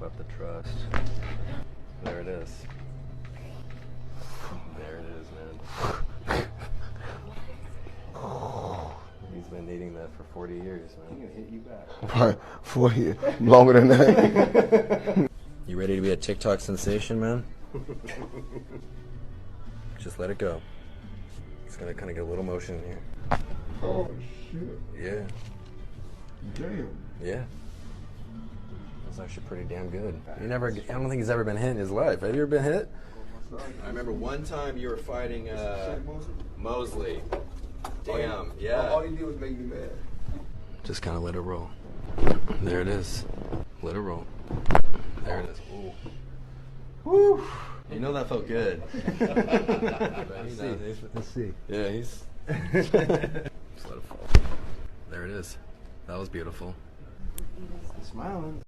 build up the trust. There it is. There it is, man. He's been needing that for 40 years, man. I'm gonna hit you back. Right, 40 years. Longer than that. You ready to be a TikTok sensation, man? Just let it go. It's gonna kind of get a little motion in here. Oh, shit. Yeah. Damn. Yeah. That's actually pretty damn good. I don't think he's ever been hit in his life. Have you ever been hit? I remember one time you were fighting Mosley. Damn, yeah. All he did was make me mad. Just kind of let it roll. There it is. Let it roll. There it is. Ooh. Woo! You know that felt good. Let's see. Yeah, he's... Just let it fall. There it is. That was beautiful. Smiling.